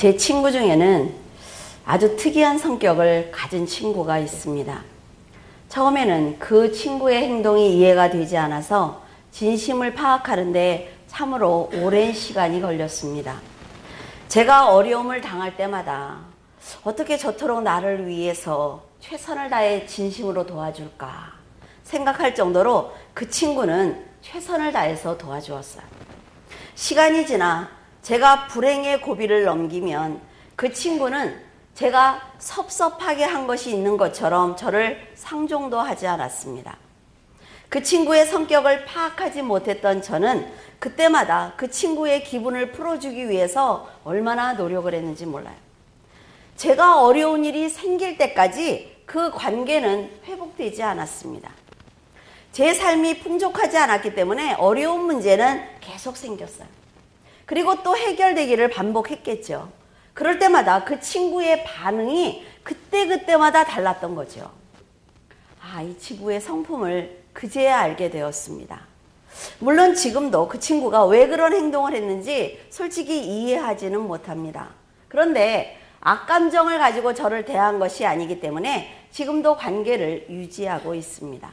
제 친구 중에는 아주 특이한 성격을 가진 친구가 있습니다. 처음에는 그 친구의 행동이 이해가 되지 않아서 진심을 파악하는데 참으로 오랜 시간이 걸렸습니다. 제가 어려움을 당할 때마다 어떻게 저토록 나를 위해서 최선을 다해 진심으로 도와줄까 생각할 정도로 그 친구는 최선을 다해서 도와주었어요. 시간이 지나 제가 불행의 고비를 넘기면 그 친구는 제가 섭섭하게 한 것이 있는 것처럼 저를 상종도 하지 않았습니다. 그 친구의 성격을 파악하지 못했던 저는 그때마다 그 친구의 기분을 풀어주기 위해서 얼마나 노력을 했는지 몰라요. 제가 어려운 일이 생길 때까지 그 관계는 회복되지 않았습니다. 제 삶이 풍족하지 않았기 때문에 어려운 문제는 계속 생겼어요. 그리고 또 해결되기를 반복했겠죠. 그럴 때마다 그 친구의 반응이 그때마다 달랐던 거죠. 이 친구의 성품을 그제야 알게 되었습니다. 물론 지금도 그 친구가 왜 그런 행동을 했는지 솔직히 이해하지는 못합니다. 그런데 악감정을 가지고 저를 대한 것이 아니기 때문에 지금도 관계를 유지하고 있습니다.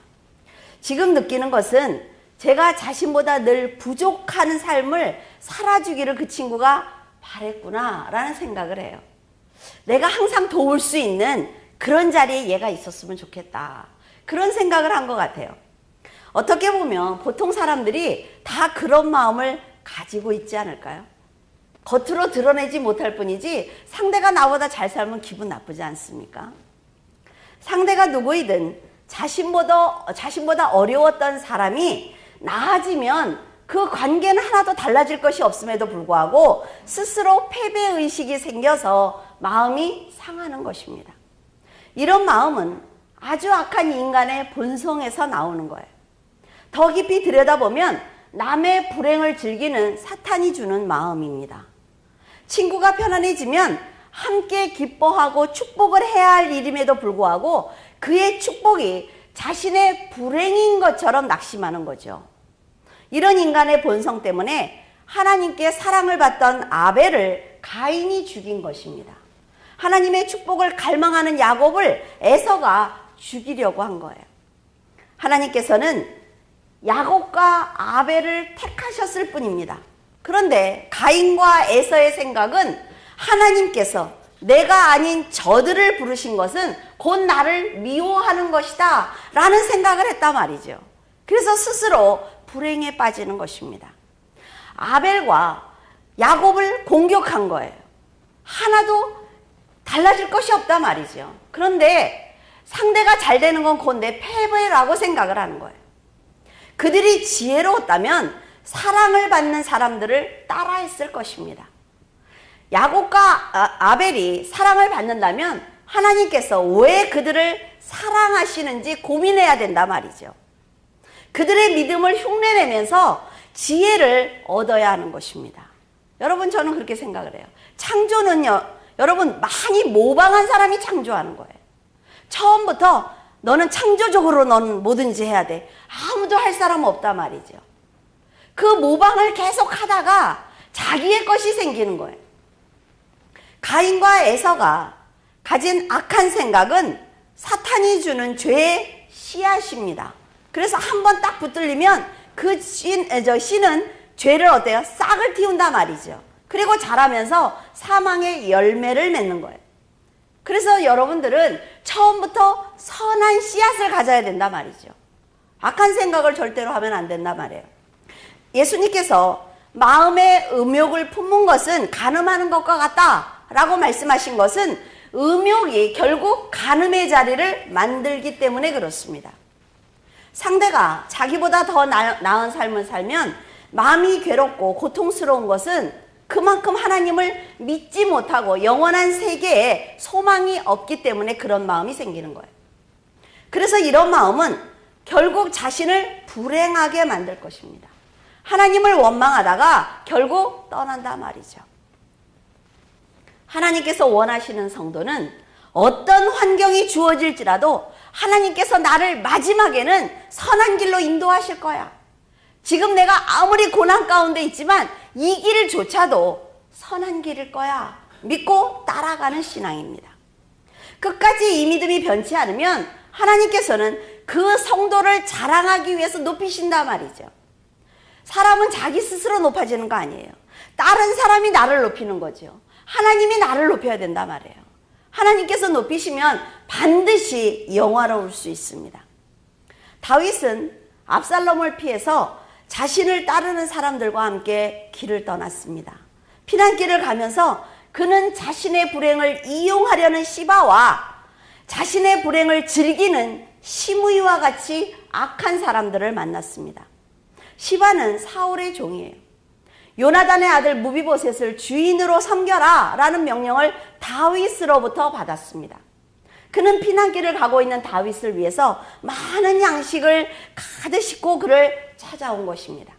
지금 느끼는 것은 제가 자신보다 늘 부족한 삶을 살아주기를 그 친구가 바랬구나 라는 생각을 해요. 내가 항상 도울 수 있는 그런 자리에 얘가 있었으면 좋겠다. 그런 생각을 한 것 같아요. 어떻게 보면 보통 사람들이 다 그런 마음을 가지고 있지 않을까요? 겉으로 드러내지 못할 뿐이지 상대가 나보다 잘 살면 기분 나쁘지 않습니까? 상대가 누구이든 자신보다 어려웠던 사람이 나아지면 그 관계는 하나도 달라질 것이 없음에도 불구하고 스스로 패배의식이 생겨서 마음이 상하는 것입니다. 이런 마음은 아주 악한 인간의 본성에서 나오는 거예요. 더 깊이 들여다보면 남의 불행을 즐기는 사탄이 주는 마음입니다. 친구가 편안해지면 함께 기뻐하고 축복을 해야 할 일임에도 불구하고 그의 축복이 자신의 불행인 것처럼 낙심하는 거죠. 이런 인간의 본성 때문에 하나님께 사랑을 받던 아벨을 가인이 죽인 것입니다. 하나님의 축복을 갈망하는 야곱을 에서가 죽이려고 한 거예요. 하나님께서는 야곱과 아벨을 택하셨을 뿐입니다. 그런데 가인과 에서의 생각은 하나님께서 내가 아닌 저들을 부르신 것은 곧 나를 미워하는 것이다 라는 생각을 했단 말이죠. 그래서 스스로 불행에 빠지는 것입니다. 아벨과 야곱을 공격한 거예요. 하나도 달라질 것이 없단 말이죠. 그런데 상대가 잘 되는 건 곧 내 패배라고 생각을 하는 거예요. 그들이 지혜로웠다면 사랑을 받는 사람들을 따라했을 것입니다. 야곱과 아벨이 사랑을 받는다면 하나님께서 왜 그들을 사랑하시는지 고민해야 된단 말이죠. 그들의 믿음을 흉내내면서 지혜를 얻어야 하는 것입니다. 여러분, 저는 그렇게 생각을 해요. 창조는요, 여러분, 많이 모방한 사람이 창조하는 거예요. 처음부터 너는 창조적으로 넌 뭐든지 해야 돼. 아무도 할 사람 없단 말이죠. 그 모방을 계속 하다가 자기의 것이 생기는 거예요. 가인과 에서가 가진 악한 생각은 사탄이 주는 죄의 씨앗입니다. 그래서 한번 딱 붙들리면 그 씨는 죄를 어때요? 싹을 틔운단 말이죠. 그리고 자라면서 사망의 열매를 맺는 거예요. 그래서 여러분들은 처음부터 선한 씨앗을 가져야 된단 말이죠. 악한 생각을 절대로 하면 안 된단 말이에요. 예수님께서 마음의 음욕을 품는 것은 간음하는 것과 같다라고 말씀하신 것은 음욕이 결국 간음의 자리를 만들기 때문에 그렇습니다. 상대가 자기보다 더 나은 삶을 살면 마음이 괴롭고 고통스러운 것은 그만큼 하나님을 믿지 못하고 영원한 세계에 소망이 없기 때문에 그런 마음이 생기는 거예요. 그래서 이런 마음은 결국 자신을 불행하게 만들 것입니다. 하나님을 원망하다가 결국 떠난단 말이죠. 하나님께서 원하시는 성도는 어떤 환경이 주어질지라도 하나님께서 나를 마지막에는 선한 길로 인도하실 거야. 지금 내가 아무리 고난 가운데 있지만 이 길조차도 선한 길일 거야 믿고 따라가는 신앙입니다. 끝까지 이 믿음이 변치 않으면 하나님께서는 그 성도를 자랑하기 위해서 높이신단 말이죠. 사람은 자기 스스로 높아지는 거 아니에요. 다른 사람이 나를 높이는 거죠. 하나님이 나를 높여야 된단 말이에요. 하나님께서 높이시면 반드시 영화로울 수 있습니다. 다윗은 압살롬을 피해서 자신을 따르는 사람들과 함께 길을 떠났습니다. 피난길을 가면서 그는 자신의 불행을 이용하려는 시바와 자신의 불행을 즐기는 시므이와 같이 악한 사람들을 만났습니다. 시바는 사울의 종이에요. 요나단의 아들 무비보셋을 주인으로 섬겨라 라는 명령을 다윗으로부터 받았습니다. 그는 피난길을 가고 있는 다윗을 위해서 많은 양식을 가득 싣고 그를 찾아온 것입니다.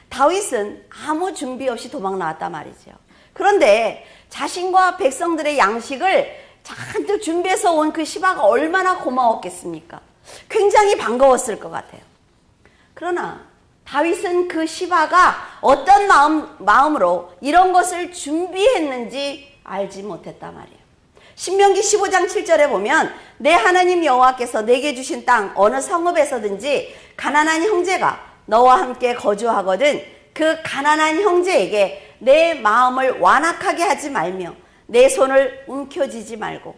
다윗은 아무 준비 없이 도망 나왔단 말이죠. 그런데 자신과 백성들의 양식을 잔뜩 준비해서 온 그 시바가 얼마나 고마웠겠습니까? 굉장히 반가웠을 것 같아요. 그러나 다윗은 그 시바가 어떤 마음으로 이런 것을 준비했는지 알지 못했단 말이에요. 신명기 15장 7절에 보면 내 하나님 여호와께서 내게 주신 땅 어느 성읍에서든지 가난한 형제가 너와 함께 거주하거든 그 가난한 형제에게 내 마음을 완악하게 하지 말며 내 손을 움켜쥐지 말고.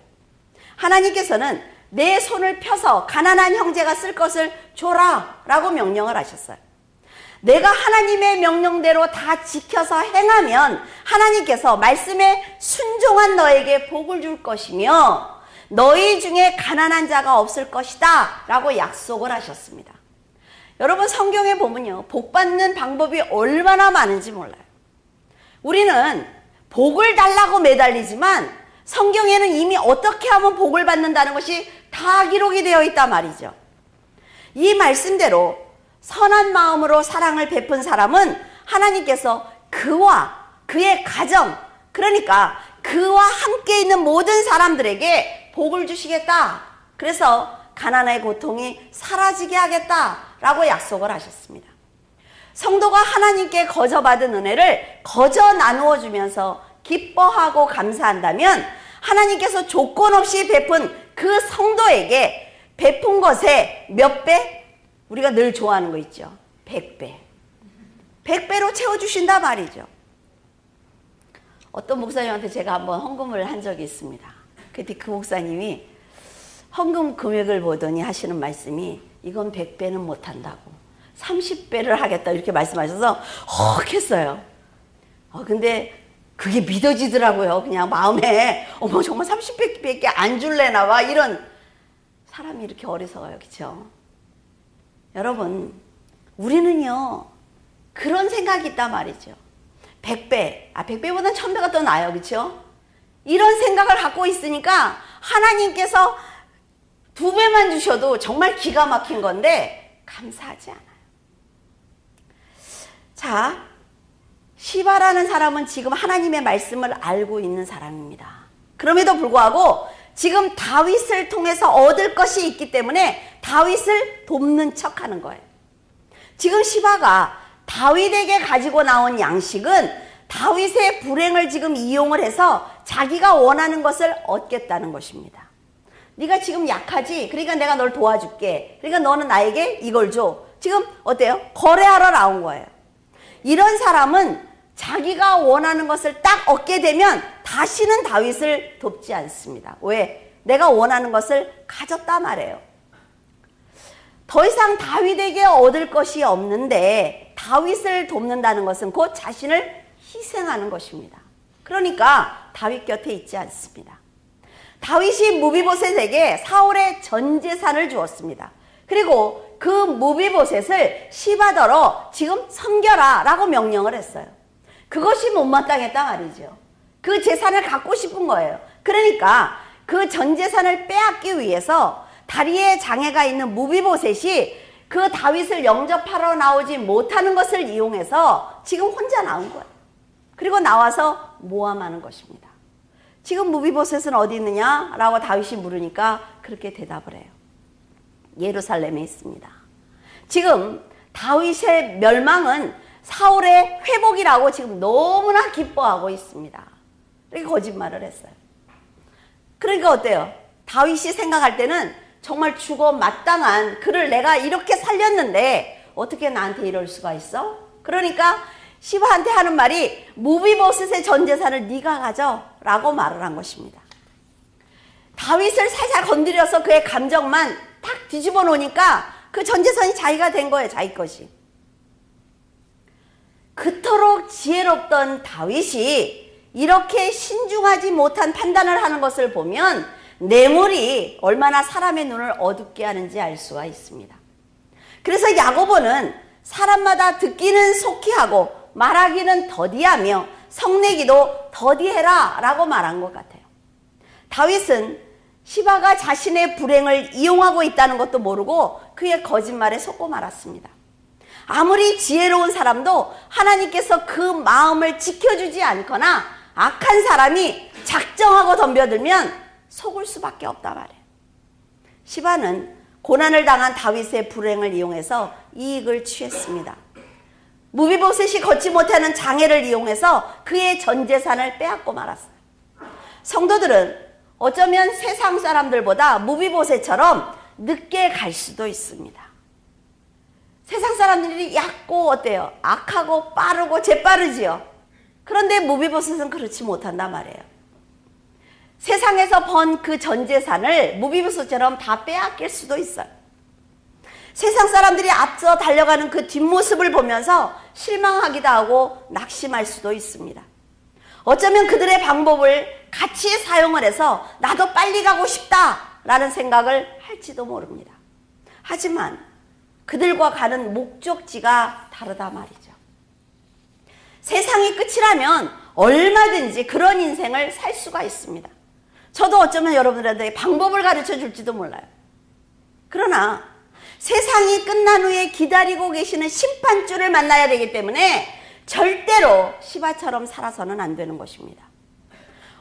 하나님께서는 내 손을 펴서 가난한 형제가 쓸 것을 줘라 라고 명령을 하셨어요. 내가 하나님의 명령대로 다 지켜서 행하면 하나님께서 말씀에 순종한 너에게 복을 줄 것이며 너희 중에 가난한 자가 없을 것이다 라고 약속을 하셨습니다. 여러분, 성경에 보면요, 복 받는 방법이 얼마나 많은지 몰라요. 우리는 복을 달라고 매달리지만 성경에는 이미 어떻게 하면 복을 받는다는 것이 다 기록이 되어 있단 말이죠. 이 말씀대로 선한 마음으로 사랑을 베푼 사람은 하나님께서 그와 그의 가정, 그러니까 그와 함께 있는 모든 사람들에게 복을 주시겠다. 그래서 가난의 고통이 사라지게 하겠다라고 약속을 하셨습니다. 성도가 하나님께 거저받은 은혜를 거저 나누어 주면서 기뻐하고 감사한다면 하나님께서 조건 없이 베푼 그 성도에게 베푼 것에 몇 배? 우리가 늘 좋아하는 거 있죠. 100배. 100배로 채워주신다 말이죠. 어떤 목사님한테 제가 한번 헌금을 한 적이 있습니다. 그때 그 목사님이 헌금 금액을 보더니 하시는 말씀이 이건 100배는 못한다고 30배를 하겠다 이렇게 말씀하셔서 헉 했어요. 근데 그게 믿어지더라고요. 그냥 마음에 어머 정말 30배밖에 안 줄래나 봐. 이런 사람이 이렇게 어리석어요. 그렇죠? 여러분, 우리는요 그런 생각이 있단 말이죠. 100배, 100배보다는 1000배가 더 나아요. 그렇죠? 이런 생각을 갖고 있으니까 하나님께서 2배만 주셔도 정말 기가 막힌 건데 감사하지 않아요. 자, 시바라는 사람은 지금 하나님의 말씀을 알고 있는 사람입니다. 그럼에도 불구하고 지금 다윗을 통해서 얻을 것이 있기 때문에 다윗을 돕는 척하는 거예요. 지금 시바가 다윗에게 가지고 나온 양식은 다윗의 불행을 지금 이용을 해서 자기가 원하는 것을 얻겠다는 것입니다. 네가 지금 약하지? 그러니까 내가 널 도와줄게. 그러니까 너는 나에게 이걸 줘. 지금 어때요? 거래하러 나온 거예요. 이런 사람은 자기가 원하는 것을 딱 얻게 되면 다시는 다윗을 돕지 않습니다. 왜? 내가 원하는 것을 가졌다 말이에요. 더 이상 다윗에게 얻을 것이 없는데 다윗을 돕는다는 것은 곧 자신을 희생하는 것입니다. 그러니까 다윗 곁에 있지 않습니다. 다윗이 무비보셋에게 사울의 전 재산을 주었습니다. 그리고 그 무비보셋을 시바더러 지금 섬겨라 라고 명령을 했어요. 그것이 못마땅했단 말이죠. 그 재산을 갖고 싶은 거예요. 그러니까 그 전 재산을 빼앗기 위해서 다리에 장애가 있는 무비보셋이 그 다윗을 영접하러 나오지 못하는 것을 이용해서 지금 혼자 나온 거예요. 그리고 나와서 모함하는 것입니다. 지금 무비보셋은 어디 있느냐라고 다윗이 물으니까 그렇게 대답을 해요. 예루살렘에 있습니다. 지금 다윗의 멸망은 사울의 회복이라고 지금 너무나 기뻐하고 있습니다. 이렇게 거짓말을 했어요. 그러니까 어때요? 다윗이 생각할 때는 정말 죽어 마땅한 그를 내가 이렇게 살렸는데 어떻게 나한테 이럴 수가 있어? 그러니까 시바한테 하는 말이 무비보셋의 전 재산을 네가 가져 라고 말을 한 것입니다. 다윗을 살살 건드려서 그의 감정만 탁 뒤집어 놓으니까 그 전 재산이 자기가 된 거예요. 자기 것이. 그토록 지혜롭던 다윗이 이렇게 신중하지 못한 판단을 하는 것을 보면 뇌물이 얼마나 사람의 눈을 어둡게 하는지 알 수가 있습니다. 그래서 야고보는 사람마다 듣기는 속히 하고 말하기는 더디하며 성내기도 더디해라 라고 말한 것 같아요. 다윗은 시바가 자신의 불행을 이용하고 있다는 것도 모르고 그의 거짓말에 속고 말았습니다. 아무리 지혜로운 사람도 하나님께서 그 마음을 지켜주지 않거나 악한 사람이 작정하고 덤벼들면 속을 수밖에 없단 말이에요. 시바는 고난을 당한 다윗의 불행을 이용해서 이익을 취했습니다. 무비보셋이 걷지 못하는 장애를 이용해서 그의 전 재산을 빼앗고 말았어요. 성도들은 어쩌면 세상 사람들보다 무비보셋처럼 늦게 갈 수도 있습니다. 세상 사람들이 얕고 어때요? 악하고 빠르고 재빠르지요. 그런데 무비보셋은 그렇지 못한단 말이에요. 세상에서 번 그 전 재산을 무비보셋처럼 다 빼앗길 수도 있어요. 세상 사람들이 앞서 달려가는 그 뒷모습을 보면서 실망하기도 하고 낙심할 수도 있습니다. 어쩌면 그들의 방법을 같이 사용을 해서 나도 빨리 가고 싶다라는 생각을 할지도 모릅니다. 하지만 그들과 가는 목적지가 다르다 말이죠. 세상이 끝이라면 얼마든지 그런 인생을 살 수가 있습니다. 저도 어쩌면 여러분들한테 방법을 가르쳐 줄지도 몰라요. 그러나 세상이 끝난 후에 기다리고 계시는 심판주를 만나야 되기 때문에 절대로 시바처럼 살아서는 안 되는 것입니다.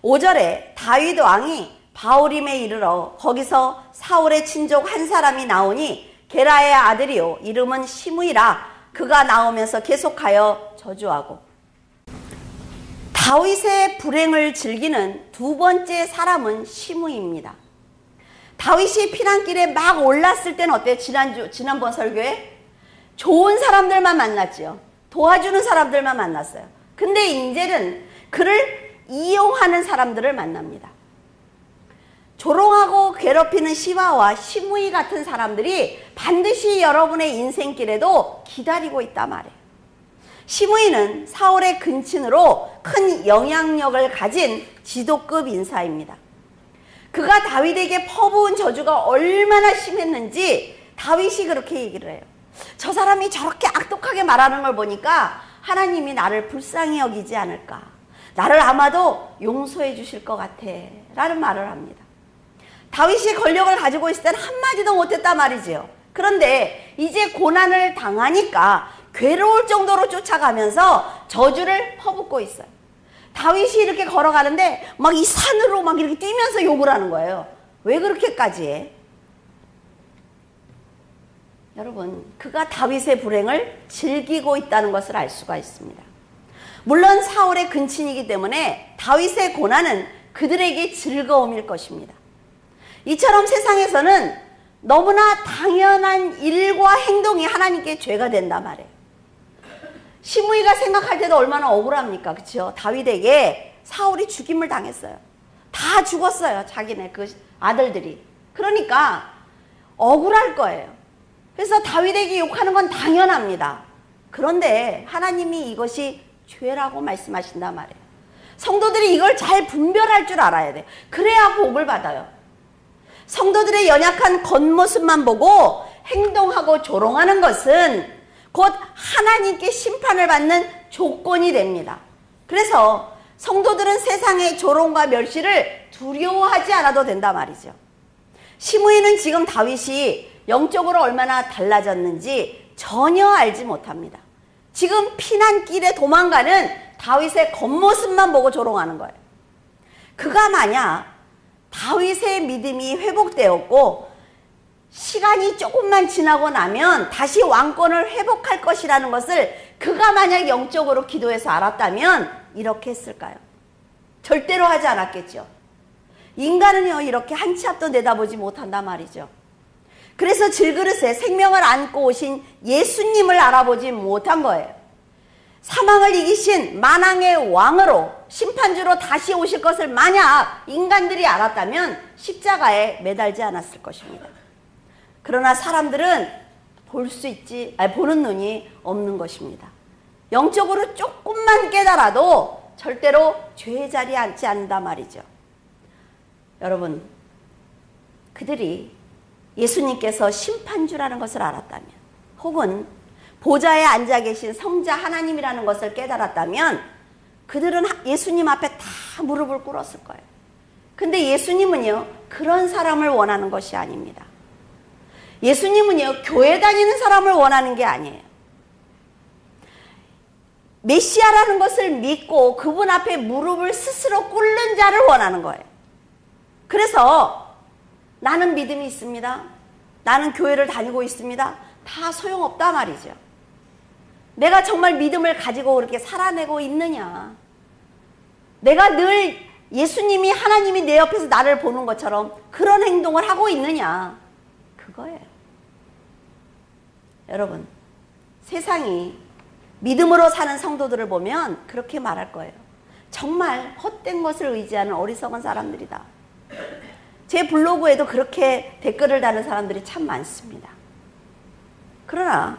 5절에 다윗 왕이 바후림에 이르러 거기서 사울의 친족 한 사람이 나오니 게라의 아들이요 이름은 시므이라. 그가 나오면서 계속하여 저주하고. 다윗의 불행을 즐기는 두 번째 사람은 시므이입니다. 다윗이 피난길에 막 올랐을 때는 어때요? 지난번 설교에 좋은 사람들만 만났지요. 도와주는 사람들만 만났어요. 근데 이제는 그를 이용하는 사람들을 만납니다. 조롱하고 괴롭히는 시바와 시므이 같은 사람들이 반드시 여러분의 인생길에도 기다리고 있단 말이에요. 시므이는 사울의 근친으로 큰 영향력을 가진 지도급 인사입니다. 그가 다윗에게 퍼부은 저주가 얼마나 심했는지 다윗이 그렇게 얘기를 해요. 저 사람이 저렇게 악독하게 말하는 걸 보니까 하나님이 나를 불쌍히 여기지 않을까. 나를 아마도 용서해 주실 것 같아. 라는 말을 합니다. 다윗이 권력을 가지고 있을 때는 한마디도 못했단 말이지요. 그런데 이제 고난을 당하니까 괴로울 정도로 쫓아가면서 저주를 퍼붓고 있어요. 다윗이 이렇게 걸어가는데 막 이 산으로 막 이렇게 뛰면서 욕을 하는 거예요. 왜 그렇게까지 해? 여러분, 그가 다윗의 불행을 즐기고 있다는 것을 알 수가 있습니다. 물론 사울의 근친이기 때문에 다윗의 고난은 그들에게 즐거움일 것입니다. 이처럼 세상에서는 너무나 당연한 일과 행동이 하나님께 죄가 된단 말이에요. 시므이가 생각할 때도 얼마나 억울합니까? 그렇죠? 다윗에게 사울이 죽임을 당했어요. 다 죽었어요. 자기네 그 아들들이. 그러니까 억울할 거예요. 그래서 다윗에게 욕하는 건 당연합니다. 그런데 하나님이 이것이 죄라고 말씀하신단 말이에요. 성도들이 이걸 잘 분별할 줄 알아야 돼. 그래야 복을 받아요. 성도들의 연약한 겉모습만 보고 행동하고 조롱하는 것은 곧 하나님께 심판을 받는 조건이 됩니다. 그래서 성도들은 세상의 조롱과 멸시를 두려워하지 않아도 된단 말이죠. 시므이는 지금 다윗이 영적으로 얼마나 달라졌는지 전혀 알지 못합니다. 지금 피난길에 도망가는 다윗의 겉모습만 보고 조롱하는 거예요. 그가 만약 다윗의 믿음이 회복되었고 시간이 조금만 지나고 나면 다시 왕권을 회복할 것이라는 것을 그가 만약 영적으로 기도해서 알았다면 이렇게 했을까요? 절대로 하지 않았겠죠. 인간은요, 이렇게 한 치 앞도 내다보지 못한단 말이죠. 그래서 질그릇에 생명을 안고 오신 예수님을 알아보지 못한 거예요. 사망을 이기신 만왕의 왕으로 심판주로 다시 오실 것을 만약 인간들이 알았다면 십자가에 매달지 않았을 것입니다. 그러나 사람들은 보는 눈이 없는 것입니다. 영적으로 조금만 깨달아도 절대로 죄의 자리에 앉지 않는단 말이죠. 여러분, 그들이 예수님께서 심판주라는 것을 알았다면, 혹은 보좌에 앉아 계신 성자 하나님이라는 것을 깨달았다면 그들은 예수님 앞에 다 무릎을 꿇었을 거예요. 근데 예수님은요, 그런 사람을 원하는 것이 아닙니다. 예수님은요, 교회 다니는 사람을 원하는 게 아니에요. 메시아라는 것을 믿고 그분 앞에 무릎을 스스로 꿇는 자를 원하는 거예요. 그래서 나는 믿음이 있습니다, 나는 교회를 다니고 있습니다, 다 소용없다 말이죠. 내가 정말 믿음을 가지고 그렇게 살아내고 있느냐, 내가 늘 예수님이, 하나님이 내 옆에서 나를 보는 것처럼 그런 행동을 하고 있느냐, 그거예요. 여러분, 세상이 믿음으로 사는 성도들을 보면 그렇게 말할 거예요. 정말 헛된 것을 의지하는 어리석은 사람들이다. 제 블로그에도 그렇게 댓글을 다는 사람들이 참 많습니다. 그러나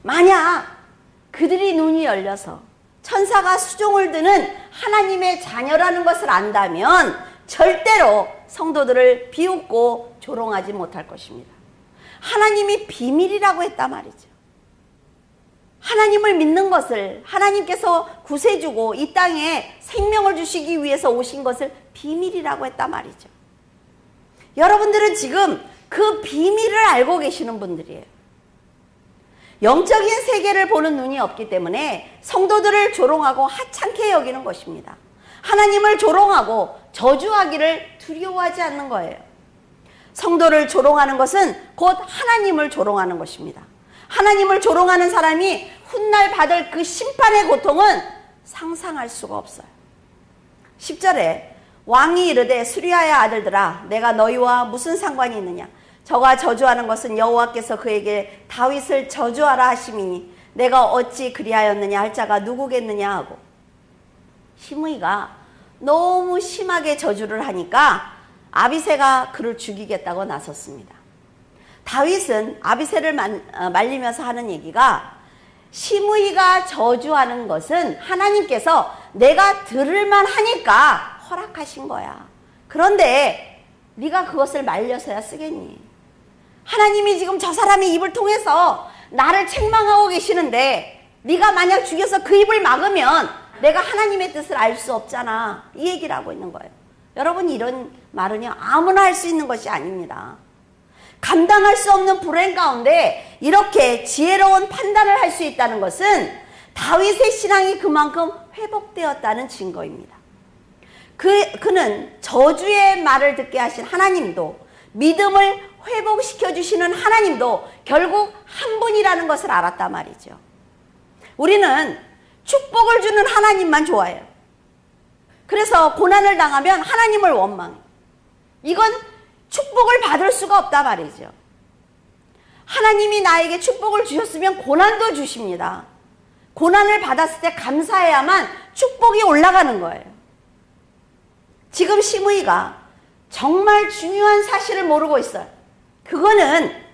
만약 그들이 눈이 열려서 천사가 수종을 드는 하나님의 자녀라는 것을 안다면 절대로 성도들을 비웃고 조롱하지 못할 것입니다. 하나님이 비밀이라고 했단 말이죠. 하나님을 믿는 것을, 하나님께서 구세주고 이 땅에 생명을 주시기 위해서 오신 것을 비밀이라고 했단 말이죠. 여러분들은 지금 그 비밀을 알고 계시는 분들이에요. 영적인 세계를 보는 눈이 없기 때문에 성도들을 조롱하고 하찮게 여기는 것입니다. 하나님을 조롱하고 저주하기를 두려워하지 않는 거예요. 성도를 조롱하는 것은 곧 하나님을 조롱하는 것입니다. 하나님을 조롱하는 사람이 훗날 받을 그 심판의 고통은 상상할 수가 없어요. 10절에 왕이 이르되 수리아의 아들들아, 내가 너희와 무슨 상관이 있느냐? 저가 저주하는 것은 여호와께서 그에게 다윗을 저주하라 하심이니 내가 어찌 그리하였느냐 할 자가 누구겠느냐 하고, 시므이가 너무 심하게 저주를 하니까 아비새가 그를 죽이겠다고 나섰습니다. 다윗은 아비새를 말리면서 하는 얘기가, 시므이가 저주하는 것은 하나님께서 내가 들을만 하니까 허락하신 거야. 그런데 네가 그것을 말려서야 쓰겠니? 하나님이 지금 저 사람의 입을 통해서 나를 책망하고 계시는데 네가 만약 죽여서 그 입을 막으면 내가 하나님의 뜻을 알 수 없잖아, 이 얘기를 하고 있는 거예요. 여러분, 이런 말은요, 아무나 할 수 있는 것이 아닙니다. 감당할 수 없는 불행 가운데 이렇게 지혜로운 판단을 할 수 있다는 것은 다윗의 신앙이 그만큼 회복되었다는 증거입니다. 그는 저주의 말을 듣게 하신 하나님도, 믿음을 회복시켜 주시는 하나님도 결국 한 분이라는 것을 알았단 말이죠. 우리는 축복을 주는 하나님만 좋아해요. 그래서 고난을 당하면 하나님을 원망해. 이건 축복을 받을 수가 없다 말이죠. 하나님이 나에게 축복을 주셨으면 고난도 주십니다. 고난을 받았을 때 감사해야만 축복이 올라가는 거예요. 지금 시므이가 정말 중요한 사실을 모르고 있어요. 그거는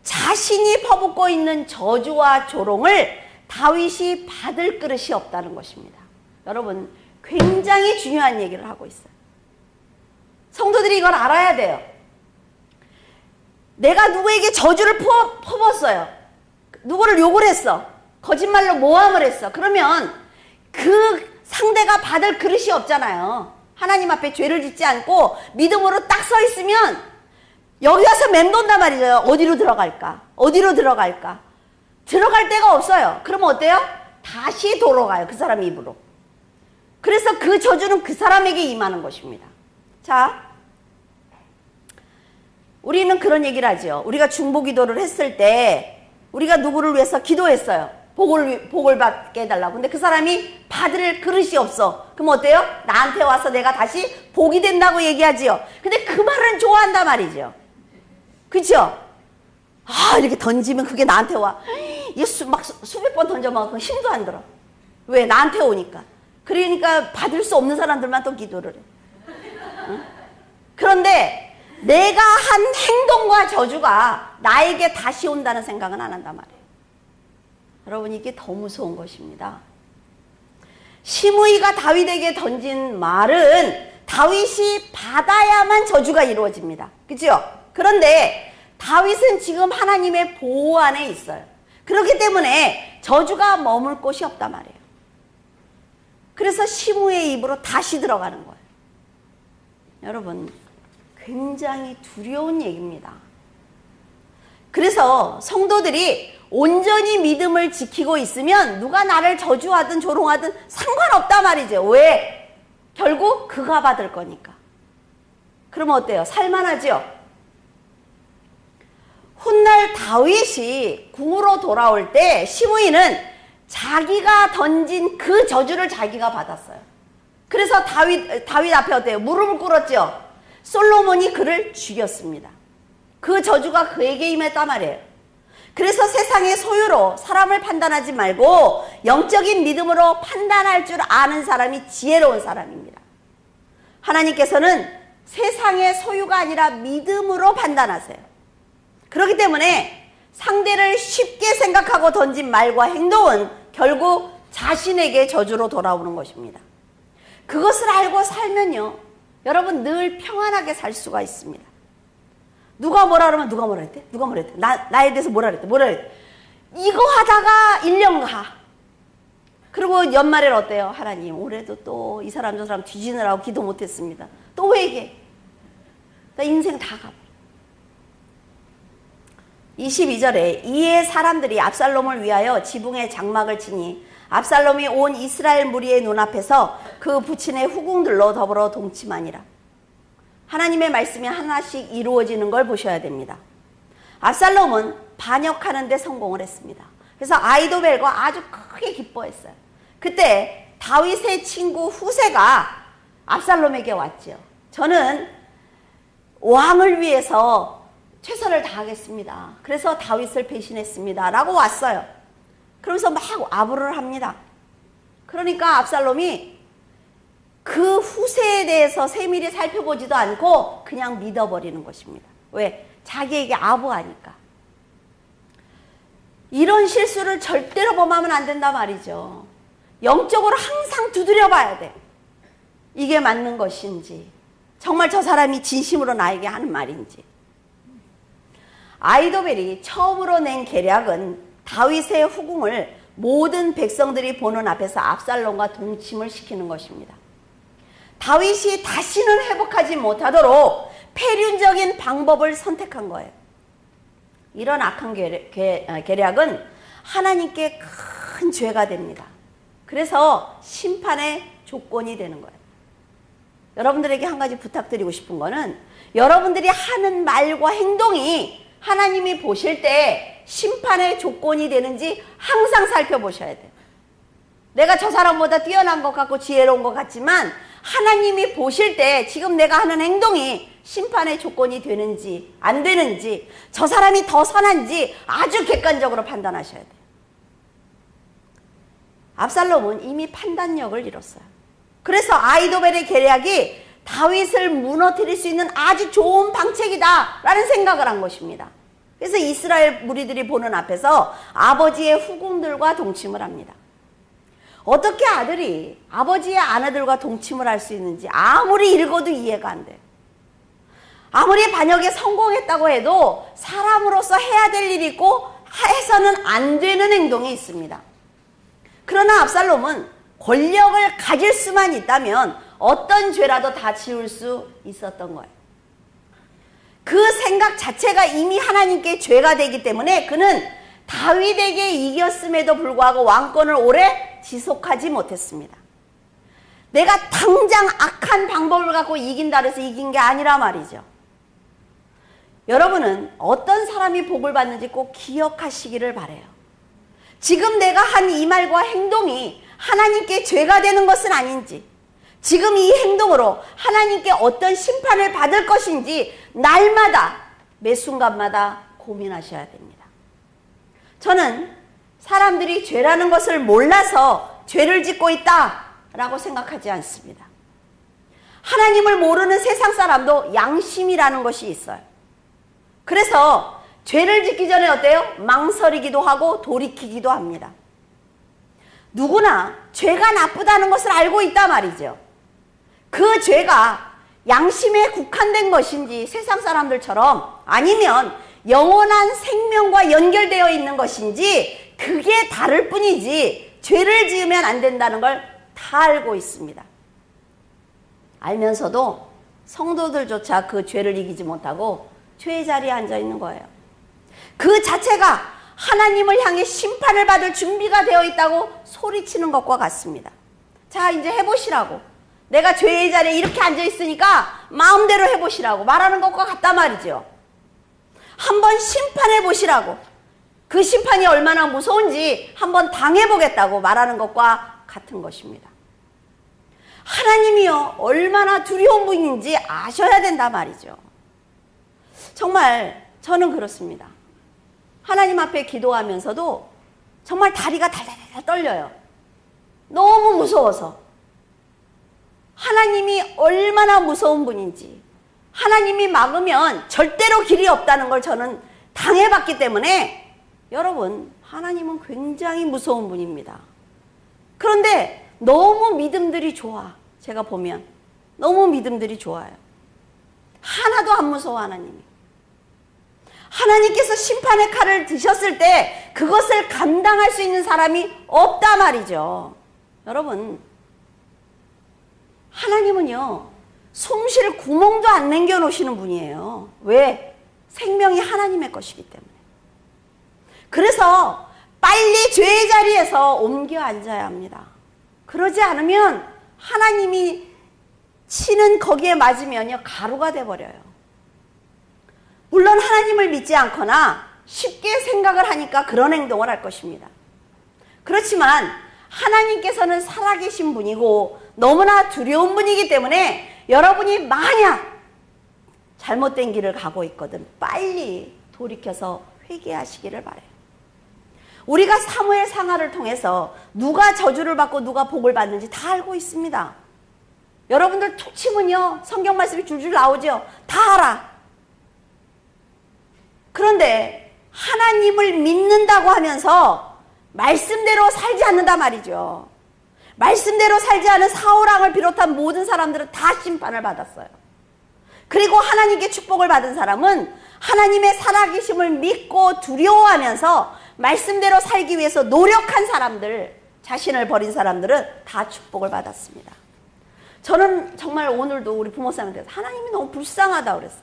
자신이 퍼붓고 있는 저주와 조롱을 다윗이 받을 그릇이 없다는 것입니다. 여러분, 굉장히 중요한 얘기를 하고 있어요. 성도들이 이걸 알아야 돼요. 내가 누구에게 저주를 퍼붓었어요. 누구를 욕을 했어. 거짓말로 모함을 했어. 그러면 그 상대가 받을 그릇이 없잖아요. 하나님 앞에 죄를 짓지 않고 믿음으로 딱 서 있으면 여기 와서 맴돈단 말이죠. 어디로 들어갈까? 어디로 들어갈까? 들어갈 데가 없어요. 그러면 어때요? 다시 돌아가요. 그 사람 입으로. 그래서 그 저주는 그 사람에게 임하는 것입니다. 자, 우리는 그런 얘기를 하죠. 우리가 중보기도를 했을 때 우리가 누구를 위해서 기도했어요. 복을 받게 해달라고. 근데 그 사람이 받을 그릇이 없어. 그럼 어때요? 나한테 와서 내가 다시 복이 된다고 얘기하지요. 근데 그 말은 좋아한단 말이죠. 그쵸? 아, 이렇게 던지면 그게 나한테 와. 이게 막 수백 번 던져먹고 힘도 안 들어. 왜? 나한테 오니까. 그러니까 받을 수 없는 사람들만 또 기도를 해. 응? 그런데 내가 한 행동과 저주가 나에게 다시 온다는 생각은 안 한단 말이에요. 여러분, 이게 더 무서운 것입니다. 시므이가 다윗에게 던진 말은 다윗이 받아야만 저주가 이루어집니다. 그죠? 그런데 다윗은 지금 하나님의 보호 안에 있어요. 그렇기 때문에 저주가 머물 곳이 없단 말이에요. 그래서 시므이의 입으로 다시 들어가는 거예요. 여러분, 굉장히 두려운 얘기입니다. 그래서 성도들이 온전히 믿음을 지키고 있으면 누가 나를 저주하든 조롱하든 상관없단 말이죠. 왜? 결국 그가 받을 거니까. 그러면 어때요? 살만하죠? 훗날 다윗이 궁으로 돌아올 때 시므이는 자기가 던진 그 저주를 자기가 받았어요. 그래서 다윗 앞에 어때요? 무릎을 꿇었죠? 솔로몬이 그를 죽였습니다. 그 저주가 그에게 임했단 말이에요. 그래서 세상의 소유로 사람을 판단하지 말고 영적인 믿음으로 판단할 줄 아는 사람이 지혜로운 사람입니다. 하나님께서는 세상의 소유가 아니라 믿음으로 판단하세요. 그렇기 때문에 상대를 쉽게 생각하고 던진 말과 행동은 결국 자신에게 저주로 돌아오는 것입니다. 그것을 알고 살면요, 여러분 늘 평안하게 살 수가 있습니다. 누가 뭐라 그러면 누가 뭐라 했대? 누가 뭐라 했대? 나에 대해서 뭐라 그랬대? 뭐라 그랬대? 이거 하다가 1년 가. 그리고 연말에 어때요? 하나님, 올해도 또 이 사람 저 사람 뒤지느라고 기도 못했습니다. 또 회개. 나 인생 다 가버려. 22절에 이에 사람들이 압살롬을 위하여 지붕에 장막을 치니 압살롬이 온 이스라엘 무리의 눈앞에서 그 부친의 후궁들로 더불어 동침하니라. 하나님의 말씀이 하나씩 이루어지는 걸 보셔야 됩니다. 압살롬은 반역하는 데 성공을 했습니다. 그래서 아히도벨과 아주 크게 기뻐했어요. 그때 다윗의 친구 후세가 압살롬에게 왔죠. 저는 왕을 위해서 최선을 다하겠습니다. 그래서 다윗을 배신했습니다. 라고 왔어요. 그러면서 막 아부를 합니다. 그러니까 압살롬이 그 후세에 대해서 세밀히 살펴보지도 않고 그냥 믿어버리는 것입니다. 왜? 자기에게 아부하니까. 이런 실수를 절대로 범하면 안 된단 말이죠. 영적으로 항상 두드려 봐야 돼. 이게 맞는 것인지, 정말 저 사람이 진심으로 나에게 하는 말인지. 아히도벨이 처음으로 낸 계략은 다윗의 후궁을 모든 백성들이 보는 앞에서 압살롬과 동침을 시키는 것입니다. 다윗이 다시는 회복하지 못하도록 폐륜적인 방법을 선택한 거예요. 이런 악한 계략은 하나님께 큰 죄가 됩니다. 그래서 심판의 조건이 되는 거예요. 여러분들에게 한 가지 부탁드리고 싶은 거는 여러분들이 하는 말과 행동이 하나님이 보실 때 심판의 조건이 되는지 항상 살펴보셔야 돼요. 내가 저 사람보다 뛰어난 것 같고 지혜로운 것 같지만 하나님이 보실 때 지금 내가 하는 행동이 심판의 조건이 되는지 안 되는지, 저 사람이 더 선한지 아주 객관적으로 판단하셔야 돼요. 압살롬은 이미 판단력을 잃었어요. 그래서 아히도벨의 계략이 다윗을 무너뜨릴 수 있는 아주 좋은 방책이다 라는 생각을 한 것입니다. 그래서 이스라엘 무리들이 보는 앞에서 아버지의 후궁들과 동침을 합니다. 어떻게 아들이 아버지의 아내들과 동침을 할 수 있는지 아무리 읽어도 이해가 안 돼요. 아무리 반역에 성공했다고 해도 사람으로서 해야 될 일이 있고 해서는 안 되는 행동이 있습니다. 그러나 압살롬은 권력을 가질 수만 있다면 어떤 죄라도 다 지울 수 있었던 거예요. 그 생각 자체가 이미 하나님께 죄가 되기 때문에 그는 다윗에게 이겼음에도 불구하고 왕권을 오래 지속하지 못했습니다. 내가 당장 악한 방법을 갖고 이긴다 그래서 이긴 게 아니라 말이죠. 여러분은 어떤 사람이 복을 받는지 꼭 기억하시기를 바라요. 지금 내가 한 이 말과 행동이 하나님께 죄가 되는 것은 아닌지, 지금 이 행동으로 하나님께 어떤 심판을 받을 것인지 날마다 매 순간마다 고민하셔야 됩니다. 저는 사람들이 죄라는 것을 몰라서 죄를 짓고 있다라고 생각하지 않습니다. 하나님을 모르는 세상 사람도 양심이라는 것이 있어요. 그래서 죄를 짓기 전에 어때요? 망설이기도 하고 돌이키기도 합니다. 누구나 죄가 나쁘다는 것을 알고 있단 말이죠. 그 죄가 양심에 국한된 것인지 세상 사람들처럼, 아니면 영원한 생명과 연결되어 있는 것인지, 그게 다를 뿐이지 죄를 지으면 안 된다는 걸 다 알고 있습니다. 알면서도 성도들조차 그 죄를 이기지 못하고 죄의 자리에 앉아 있는 거예요. 그 자체가 하나님을 향해 심판을 받을 준비가 되어 있다고 소리치는 것과 같습니다. 자, 이제 해보시라고. 내가 죄의 자리에 이렇게 앉아 있으니까 마음대로 해보시라고 말하는 것과 같단 말이죠. 한번 심판해 보시라고, 그 심판이 얼마나 무서운지 한번 당해보겠다고 말하는 것과 같은 것입니다. 하나님이요, 얼마나 두려운 분인지 아셔야 된단 말이죠. 정말 저는 그렇습니다. 하나님 앞에 기도하면서도 정말 다리가 달달달 떨려요. 너무 무서워서. 하나님이 얼마나 무서운 분인지, 하나님이 막으면 절대로 길이 없다는 걸 저는 당해봤기 때문에, 여러분, 하나님은 굉장히 무서운 분입니다. 그런데 너무 믿음들이 좋아. 제가 보면 너무 믿음들이 좋아요. 하나도 안 무서워. 하나님께서 심판의 칼을 드셨을 때 그것을 감당할 수 있는 사람이 없단 말이죠. 여러분, 하나님은요, 숨 쉴 구멍도 안 남겨놓으시는 분이에요. 왜? 생명이 하나님의 것이기 때문에. 그래서 빨리 죄의 자리에서 옮겨 앉아야 합니다. 그러지 않으면 하나님이 치는 거기에 맞으면요, 가루가 돼버려요. 물론 하나님을 믿지 않거나 쉽게 생각을 하니까 그런 행동을 할 것입니다. 그렇지만 하나님께서는 살아계신 분이고 너무나 두려운 분이기 때문에, 여러분이 만약 잘못된 길을 가고 있거든 빨리 돌이켜서 회개하시기를 바라요. 우리가 사무엘 상하를 통해서 누가 저주를 받고 누가 복을 받는지 다 알고 있습니다. 여러분들 툭 치면요, 성경 말씀이 줄줄 나오죠. 다 알아. 그런데 하나님을 믿는다고 하면서 말씀대로 살지 않는단 말이죠. 말씀대로 살지 않은 사울왕을 비롯한 모든 사람들은 다 심판을 받았어요. 그리고 하나님께 축복을 받은 사람은 하나님의 살아계심을 믿고 두려워하면서 말씀대로 살기 위해서 노력한 사람들, 자신을 버린 사람들은 다 축복을 받았습니다. 저는 정말 오늘도 우리 부모님한테 하나님이 너무 불쌍하다고 그랬어요.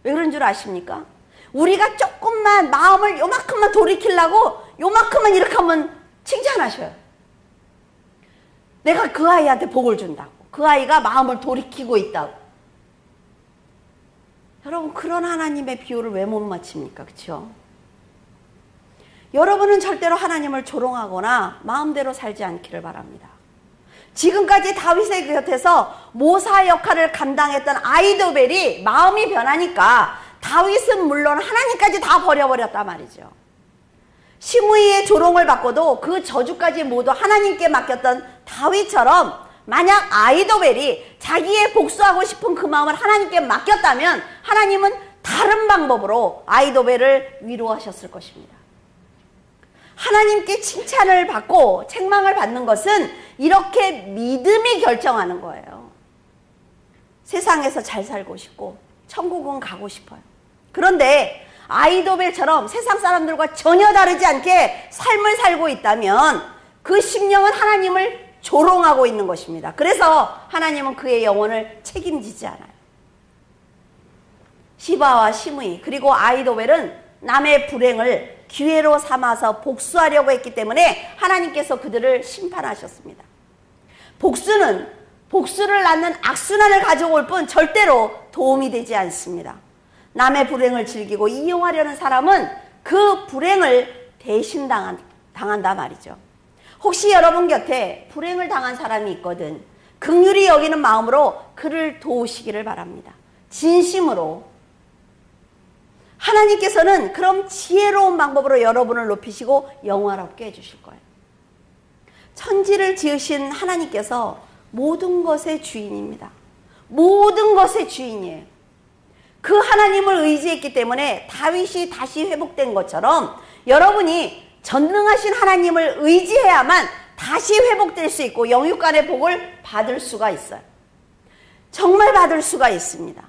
왜 그런 줄 아십니까? 우리가 조금만 마음을 요만큼만 돌이키려고 요만큼만 이렇게 하면 칭찬하셔요. 내가 그 아이한테 복을 준다고, 그 아이가 마음을 돌이키고 있다고. 여러분, 그런 하나님의 비유를 왜 못 맞춥니까? 그렇죠? 여러분은 절대로 하나님을 조롱하거나 마음대로 살지 않기를 바랍니다. 지금까지 다윗의 곁에서 모사 역할을 감당했던 아히도벨이 마음이 변하니까 다윗은 물론 하나님까지 다 버려버렸단 말이죠. 시므이의 조롱을 받고도 그 저주까지 모두 하나님께 맡겼던 다윗처럼, 만약 아히도벨이 자기의 복수하고 싶은 그 마음을 하나님께 맡겼다면 하나님은 다른 방법으로 아히도벨을 위로하셨을 것입니다. 하나님께 칭찬을 받고 책망을 받는 것은 이렇게 믿음이 결정하는 거예요. 세상에서 잘 살고 싶고 천국은 가고 싶어요. 그런데 아히도벨처럼 세상 사람들과 전혀 다르지 않게 삶을 살고 있다면 그 심령은 하나님을 조롱하고 있는 것입니다. 그래서 하나님은 그의 영혼을 책임지지 않아요. 시바와 시므이 그리고 아히도벨은 남의 불행을 기회로 삼아서 복수하려고 했기 때문에 하나님께서 그들을 심판하셨습니다. 복수는 복수를 낳는 악순환을 가져올 뿐 절대로 도움이 되지 않습니다. 남의 불행을 즐기고 이용하려는 사람은 그 불행을 대신 당한다 말이죠. 혹시 여러분 곁에 불행을 당한 사람이 있거든 긍휼히 여기는 마음으로 그를 도우시기를 바랍니다. 진심으로. 하나님께서는 그럼 지혜로운 방법으로 여러분을 높이시고 영화롭게 해주실 거예요. 천지를 지으신 하나님께서 모든 것의 주인입니다. 모든 것의 주인이에요. 그 하나님을 의지했기 때문에 다윗이 다시 회복된 것처럼 여러분이 전능하신 하나님을 의지해야만 다시 회복될 수 있고 영육간의 복을 받을 수가 있어요. 정말 받을 수가 있습니다.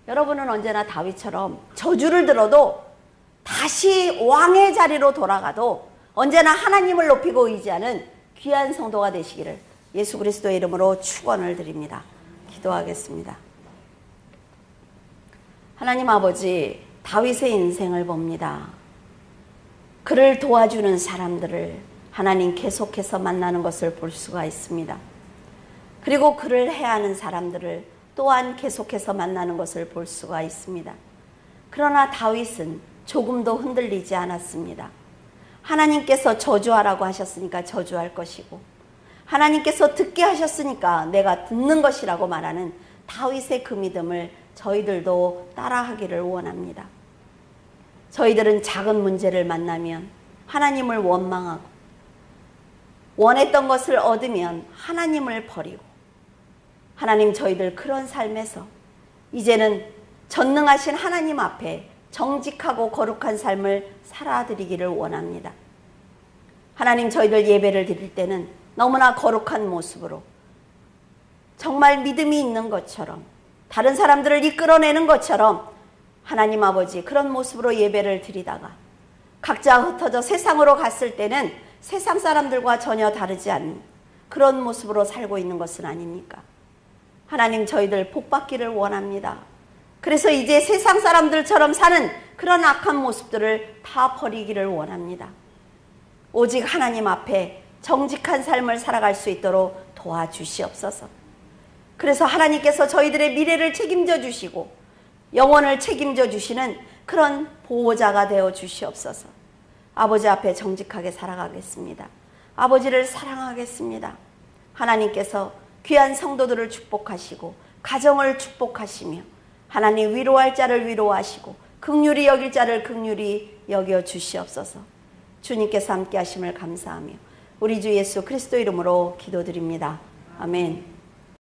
여러분은 언제나 다윗처럼 저주를 들어도 다시 왕의 자리로 돌아가도 언제나 하나님을 높이고 의지하는 귀한 성도가 되시기를 예수 그리스도의 이름으로 축원을 드립니다. 기도하겠습니다. 하나님 아버지, 다윗의 인생을 봅니다. 그를 도와주는 사람들을 하나님 계속해서 만나는 것을 볼 수가 있습니다. 그리고 그를 해하는 사람들을 또한 계속해서 만나는 것을 볼 수가 있습니다. 그러나 다윗은 조금도 흔들리지 않았습니다. 하나님께서 저주하라고 하셨으니까 저주할 것이고 하나님께서 듣게 하셨으니까 내가 듣는 것이라고 말하는 다윗의 그 믿음을 저희들도 따라하기를 원합니다. 저희들은 작은 문제를 만나면 하나님을 원망하고 원했던 것을 얻으면 하나님을 버리고 하나님 저희들 그런 삶에서 이제는 전능하신 하나님 앞에 정직하고 거룩한 삶을 살아드리기를 원합니다. 하나님 저희들 예배를 드릴 때는 너무나 거룩한 모습으로 정말 믿음이 있는 것처럼 다른 사람들을 이끌어내는 것처럼 하나님 아버지 그런 모습으로 예배를 드리다가 각자 흩어져 세상으로 갔을 때는 세상 사람들과 전혀 다르지 않는 그런 모습으로 살고 있는 것은 아닙니까? 하나님 저희들 복받기를 원합니다. 그래서 이제 세상 사람들처럼 사는 그런 악한 모습들을 다 버리기를 원합니다. 오직 하나님 앞에 정직한 삶을 살아갈 수 있도록 도와주시옵소서. 그래서 하나님께서 저희들의 미래를 책임져 주시고 영혼을 책임져 주시는 그런 보호자가 되어 주시옵소서. 아버지 앞에 정직하게 살아가겠습니다. 아버지를 사랑하겠습니다. 하나님께서 귀한 성도들을 축복하시고 가정을 축복하시며 하나님 위로할 자를 위로하시고 긍휼히 여길 자를 긍휼히 여겨 주시옵소서. 주님께서 함께 하심을 감사하며 우리 주 예수 그리스도 이름으로 기도드립니다. 아멘.